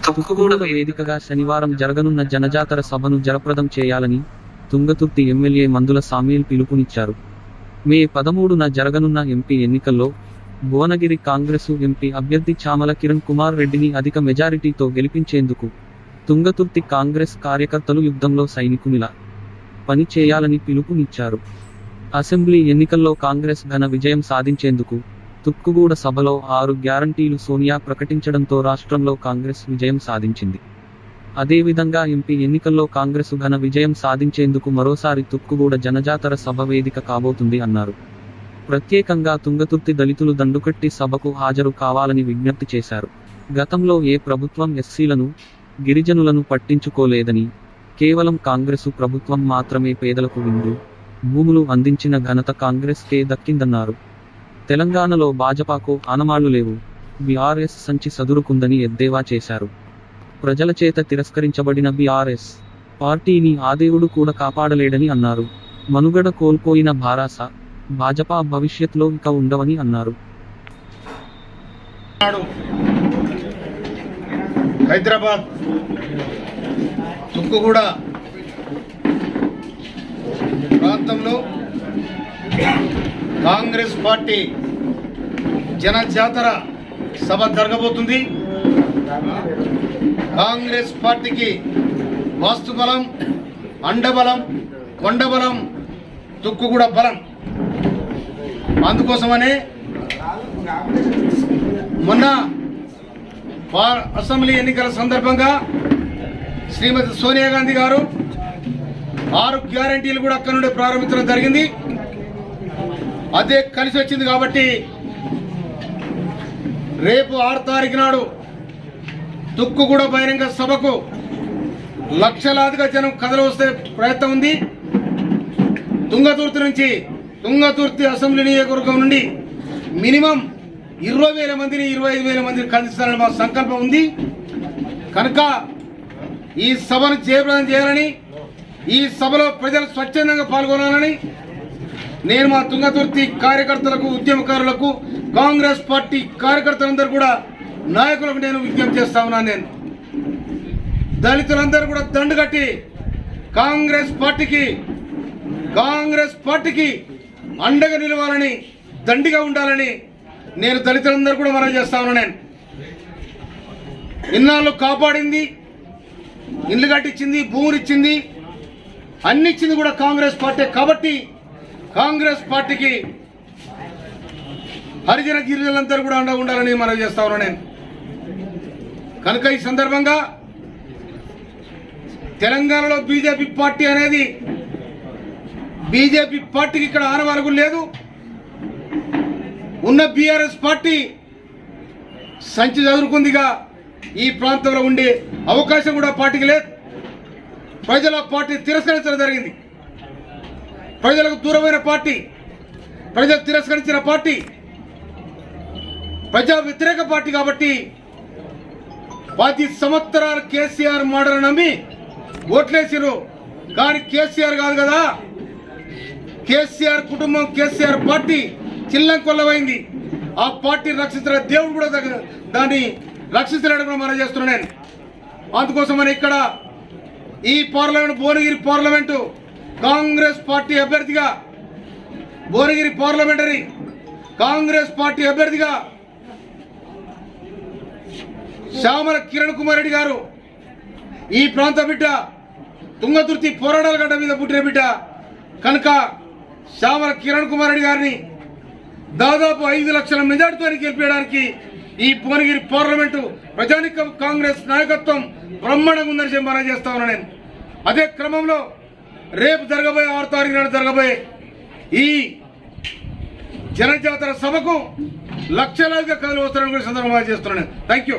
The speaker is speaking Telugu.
తుక్కుగూడ వేదికగా శనివారం జరగనున్న జనజాతర సభను జయప్రదం చేయాలని తుంగతుర్తి ఎమ్మెల్యే మందుల సామ్యూల్ పిలుపునిచ్చారు. మే 13న జరగనున్న ఎంపీ ఎన్నికల్లో భువనగిరి కాంగ్రెసు ఎంపీ అభ్యర్థి చామల కిరణ్ కుమార్ రెడ్డిని అధిక మెజారిటీతో గెలిపించేందుకు తుంగతుర్తి కాంగ్రెస్ కార్యకర్తలు యుద్ధంలో సైనికునిలా పని చేయాలని పిలుపునిచ్చారు. అసెంబ్లీ ఎన్నికల్లో కాంగ్రెస్ ఘన విజయం సాధించేందుకు తుక్కుగూడ సభలో 6 గ్యారంటీలు సోనియా ప్రకటించడంతో రాష్ట్రంలో కాంగ్రెస్ విజయం సాధించింది. అదేవిధంగా ఎంపీ ఎన్నికల్లో కాంగ్రెసు ఘన విజయం సాధించేందుకు మరోసారి తుక్కుగూడ జనజాతర సభ వేదిక కాబోతుంది అన్నారు. ప్రత్యేకంగా తుంగతుర్తి దళితులు దండుకట్టి సభకు హాజరు కావాలని విజ్ఞప్తి చేశారు. గతంలో ఏ ప్రభుత్వం ఎస్సీలను, గిరిజనులను పట్టించుకోలేదని, కేవలం కాంగ్రెసు ప్రభుత్వం మాత్రమే పేదలకు ఇండ్లు, భూములు అందించిన ఘనత కాంగ్రెస్కే దక్కిందన్నారు. తెలంగాణలో భాజపాకు ఆనమాళ్లు లేవు, బీఆర్ఎస్ సంచి సదురుకుందని ఎద్దేవా చేశారు. ప్రజల చేత తిరస్కరించబడిన బీఆర్ఎస్ పార్టీని ఆ దేవుడు కూడా కాపాడలేడని అన్నారు. మనుగడ కోల్పోయిన భారాస భాజపా భవిష్యత్లో ఇక ఉండవని అన్నారు. హైదరాబాద్ తుక్కుగూడ ప్రాంతంలో కాంగ్రెస్ పార్టీ జనజాతర సభ జరగబోతుంది. కాంగ్రెస్ పార్టీకి వాస్తుబలం, అండబలం, కొండబలం, తుక్కుగూడ బలం. అందుకోసమనే మొన్న అసెంబ్లీ ఎన్నికల సందర్భంగా శ్రీమతి సోనియా గాంధీ గారు 6 గ్యారంటీలు కూడా అక్కడి నుండి ప్రారంభించడం జరిగింది. అదే కలిసి వచ్చింది కాబట్టి రేపు 6 తారీఖు నాడు తుక్కుగూడ బహిరంగ సభకు లక్షలాదిగా జనం కథలు వస్తే ప్రయత్నం ఉంది. తుంగతుర్తి నుంచి తుంగతుర్తి అసెంబ్లీ నియోజకవర్గం నుండి మినిమం 20,000 మందిని 25,000 మందిని కలిస్తారని మా సంకల్పం ఉంది. కనుక ఈ సభను జయప్రదం చేయాలని, ఈ సభలో ప్రజలు స్వచ్ఛందంగా పాల్గొనాలని నేను మా తుంగతుర్తి కార్యకర్తలకు, ఉద్యమకారులకు, కాంగ్రెస్ పార్టీ కార్యకర్తలందరూ కూడా నాయకులకు నేను విజ్ఞప్తి చేస్తా ఉన్నాను. నేను దళితులందరూ కూడా దండుగట్టి కాంగ్రెస్ పార్టీకి అండగా నిలవాలని, దండిగా ఉండాలని నేను దళితులందరూ కూడా మనం చేస్తా ఉన్నాను. నేను ఇన్నాళ్ళు కాపాడింది, ఇల్లు కట్టించింది, భూములు ఇచ్చింది, అన్ని ఇచ్చింది కూడా కాంగ్రెస్ పార్టీ. కాబట్టి కాంగ్రెస్ పార్టీకి హరిజన గిరిజనులందరూ కూడా అండగా ఉండాలని మనం చేస్తా ఉన్నాను నేను. కనుక ఈ సందర్భంగా తెలంగాణలో బీజేపీ పార్టీ అనేది, బీజేపీ పార్టీకి ఇక్కడ ఆనవాలుగు లేదు. ఉన్న బీఆర్ఎస్ పార్టీ సంచి చదువుకుందిగా ఈ ప్రాంతంలో ఉండే అవకాశం కూడా పార్టీకి లేదు. ప్రజల పార్టీ తిరస్కరించడం జరిగింది. ప్రజలకు దూరమైన పార్టీ, ప్రజలు తిరస్కరించిన పార్టీ, ప్రజా వ్యతిరేక పార్టీ. కాబట్టి 10 సంవత్సరాలు కేసీఆర్ మాటలు నమ్మి ఓట్లేసారు. కానీ కేసీఆర్ కాదు కదా, కేసీఆర్ కుటుంబం, కేసీఆర్ పార్టీ చిల్లంకొల్లమైంది. ఆ పార్టీ రక్షించిన దేవుడు కూడా దాన్ని రక్షించలేడం కూడా మనం చేస్తున్నాను నేను. అందుకోసమని ఇక్కడ ఈ parliament, Bhuvanagiri parliament Congress party అభ్యర్థిగా, భువనగిరి పార్లమెంటరీ కాంగ్రెస్ పార్టీ అభ్యర్థిగా చామల కిరణ్ కుమార్ రెడ్డి గారు, ఈ ప్రాంత బిడ్డ, తుంగతుర్తి పోరాటాల గడ్డ మీద పుట్టిన బిడ్డ. కనుక చామల కిరణ్ కుమార్ రెడ్డి గారిని దాదాపు 5 లక్షల మెజార్టీతో గెలిపించడానికి ఈ భువనగిరి పార్లమెంటు ప్రజానికం కాంగ్రెస్ నాయకత్వం బ్రహ్మాండంగా ఉందని చెప్పి మనం చేస్తా ఉన్నాను నేను. అదే క్రమంలో రేపు జరగబోయే 6 తారీఖు నాడు జరగబోయే ఈ జనజాతర సభకు లక్షలాదిగా కథలు వస్తారని కూడా సందర్భంగా చేస్తున్నాను. Thank you.